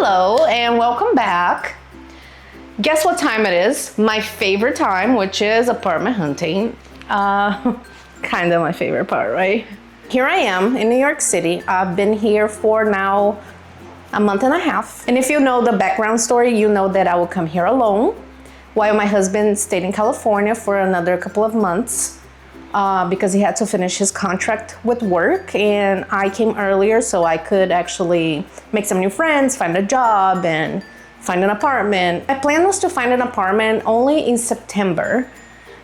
Hello and welcome back. Guess what time it is? My favorite time, which is apartment hunting. Kind of my favorite part, right? Here I am in New York City. I've been here for now a month and a half. And if you know the background story, you know that I will come here alone while my husband stayed in California for another couple of months because he had to finish his contract with work, and I came earlier so I could actually make some new friends, find a job, and find an apartment. My plan was to find an apartment only in September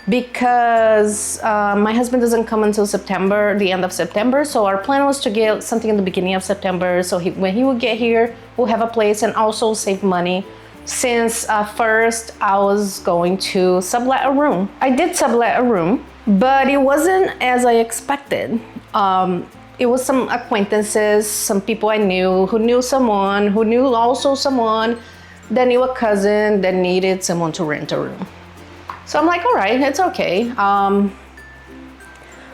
because my husband doesn't come until September, the end of September. So our plan was to get something in the beginning of September. So when he would get here, we'll have a place and also save money. Since first I was going to sublet a room. I did sublet a room, but it wasn't as I expected. It was some acquaintances, some people I knew who knew someone, who knew also someone that knew a cousin that needed someone to rent a room. So I'm like, all right, it's okay.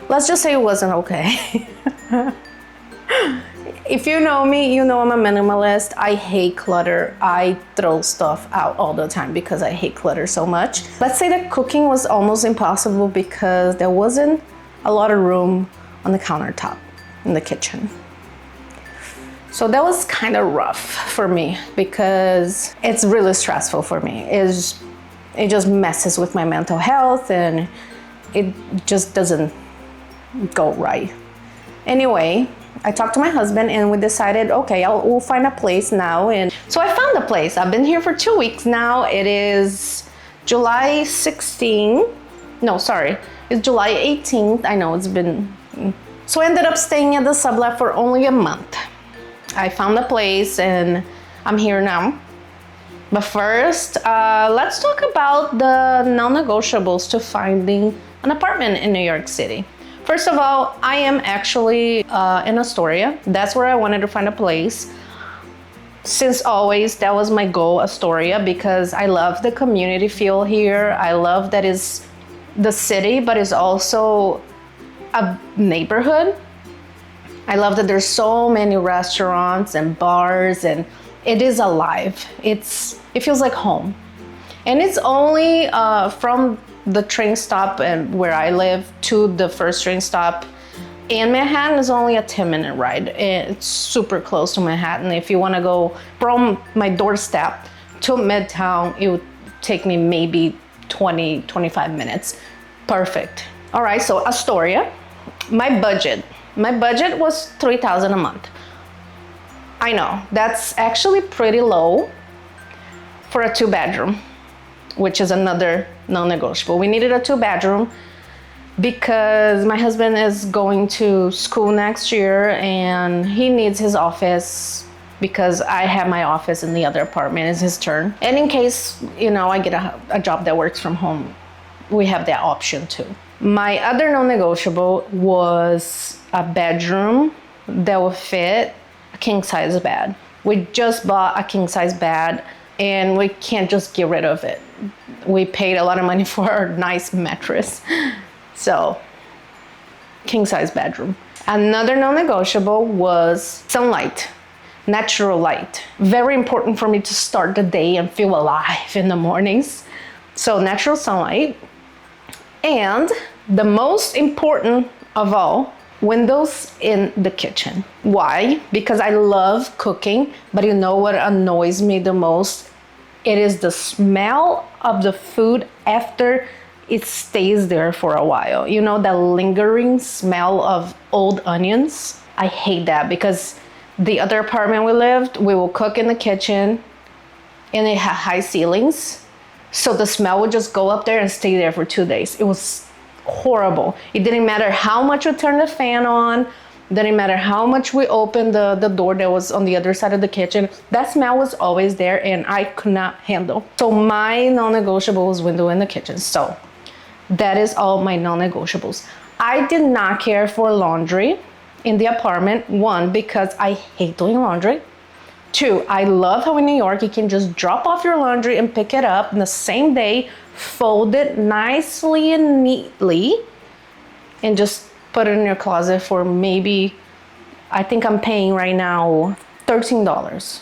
Let's just say it wasn't okay. If you know me, you know I'm a minimalist. I hate clutter. I throw stuff out all the time because I hate clutter so much. Let's say that cooking was almost impossible because there wasn't a lot of room on the countertop in the kitchen. So that was kind of rough for me because it's really stressful for me. It just messes with my mental health and it just doesn't go right. Anyway, I talked to my husband and we decided, okay, we'll find a place now. And so I found a place. I've been here for 2 weeks now. It is July 16th. No, sorry. It's July 18th. I know it's been... So I ended up staying at the sublet for only a month. I found a place and I'm here now. But first, let's talk about the non-negotiables to finding an apartment in New York City. First of all, I am actually in Astoria. That's where I wanted to find a place. Since always, that was my goal, Astoria, because I love the community feel here. I love that it's the city, but it's also a neighborhood. I love that there's so many restaurants and bars and it is alive. It feels like home. And it's only from the train stop and where I live to the first train stop in Manhattan is only a 10-minute ride. It's super close to Manhattan. If you want to go from my doorstep to Midtown, it would take me maybe 20-25 minutes. Perfect. All right, so Astoria. My budget was $3,000 a month. I know that's actually pretty low for a 2-bedroom, which is another non-negotiable. We needed a 2-bedroom because my husband is going to school next year and he needs his office because I have my office in the other apartment. It's his turn. And in case, I get a job that works from home, we have that option too. My other non-negotiable was a bedroom that would fit a king-size bed. We just bought a king-size bed and we can't just get rid of it. We paid a lot of money for a nice mattress. So, king-size bedroom. Another non-negotiable was sunlight, natural light. Very important for me to start the day and feel alive in the mornings. So, natural sunlight. And the most important of all, windows in the kitchen. Why? Because I love cooking, but you know what annoys me the most? It is the smell of the food after it stays there for a while. You know, that lingering smell of old onions? I hate that because the other apartment we lived, we will cook in the kitchen and it had high ceilings. So the smell would just go up there and stay there for 2 days. It was horrible. It didn't matter how much we turned the fan on. Didn't matter how much we opened the door that was on the other side of the kitchen. That smell was always there and I could not handle. So my non-negotiable was window in the kitchen. So that is all my non-negotiables. I did not care for laundry in the apartment. 1, because I hate doing laundry. 2, I love how in New York you can just drop off your laundry and pick it up in the same day, fold it nicely and neatly, and just put it in your closet for maybe, I think I'm paying right now $13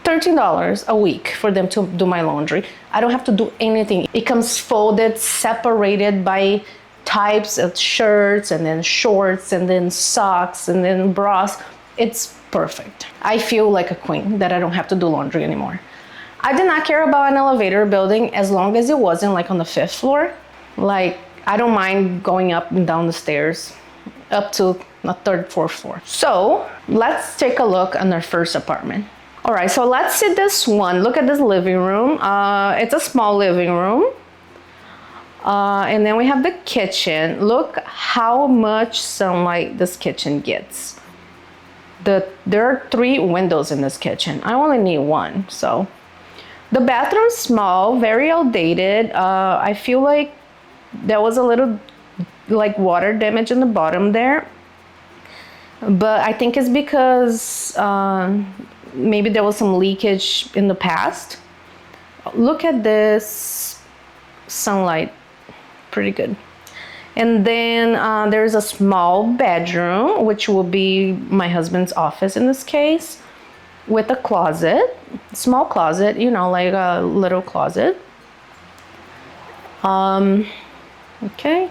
$13 a week for them to do my laundry. I don't have to do anything. It comes folded, separated by types of shirts, and then shorts, and then socks, and then bras. It's perfect. I feel like a queen that I don't have to do laundry anymore. I did not care about an elevator building as long as it wasn't like on the 5th floor. Like, I don't mind going up and down the stairs up to the 3rd, 4th floor. So let's take a look on our first apartment. All right, so let's see this one. Look at this living room. It's a small living room. And then we have the kitchen. Look how much sunlight this kitchen gets. There are 3 windows in this kitchen. I only need 1, so. The bathroom's small, very outdated. I feel like there was a little like water damage in the bottom there. But I think it's because maybe there was some leakage in the past. Look at this sunlight, pretty good. And then there's a small bedroom, which will be my husband's office in this case, with a closet, small closet, you know, like a little closet. Okay,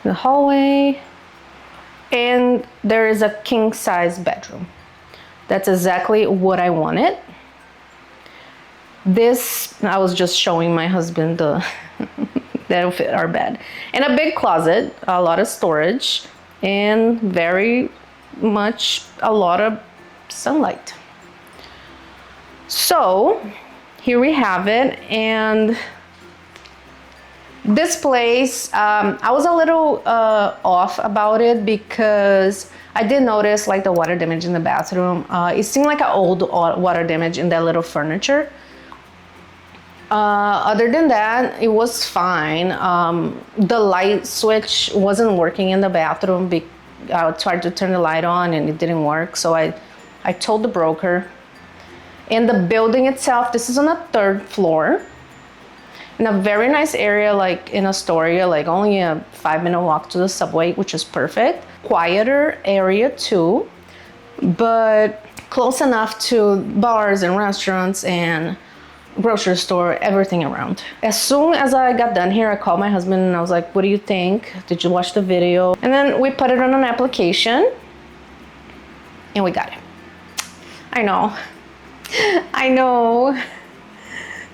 the hallway, and there is a king size bedroom. That's exactly what I wanted. This, I was just showing my husband the that'll fit our bed. And a big closet, a lot of storage, and very much a lot of sunlight. So here we have it. And this place, I was a little off about it because I did notice like the water damage in the bathroom. It seemed like an old water damage in that little furniture. Other than that, it was fine. The light switch wasn't working in the bathroom. I tried to turn the light on and it didn't work. So I told the broker. And the building itself, this is on the 3rd floor. In a very nice area, like in Astoria, like only a 5-minute walk to the subway, which is perfect. Quieter area too, but close enough to bars and restaurants and grocery store, everything around. As soon as I got done here, I called my husband and I was like, what do you think? Did you watch the video? And then we put it on an application and we got it. I know.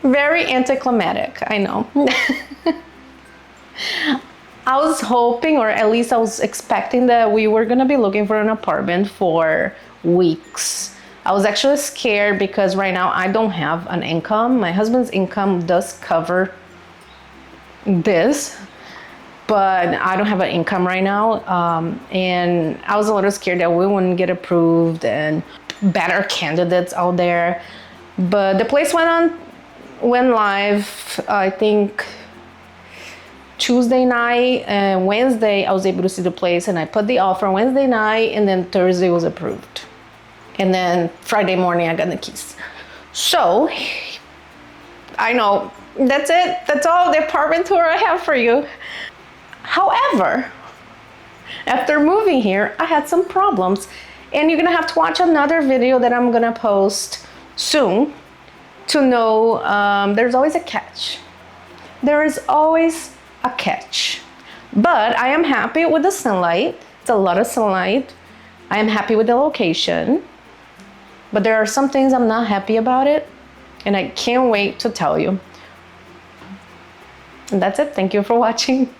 Very anticlimactic, I know. I was hoping, or at least I was expecting, that we were gonna be looking for an apartment for weeks. I was actually scared because right now I don't have an income. My husband's income does cover this, but I don't have an income right now. And I was a little scared that we wouldn't get approved and better candidates out there. But the place went live, I think Tuesday night, and Wednesday I was able to see the place and I put the offer Wednesday night, and then Thursday was approved. And then Friday morning I got the keys. So I know, that's it. That's all the apartment tour I have for you. However, after moving here, I had some problems, and you're gonna have to watch another video that I'm gonna post soon to know there's always a catch. There is always a catch. But I am happy with the sunlight. It's a lot of sunlight. I am happy with the location. But there are some things I'm not happy about it, and I can't wait to tell you. And that's it. Thank you for watching.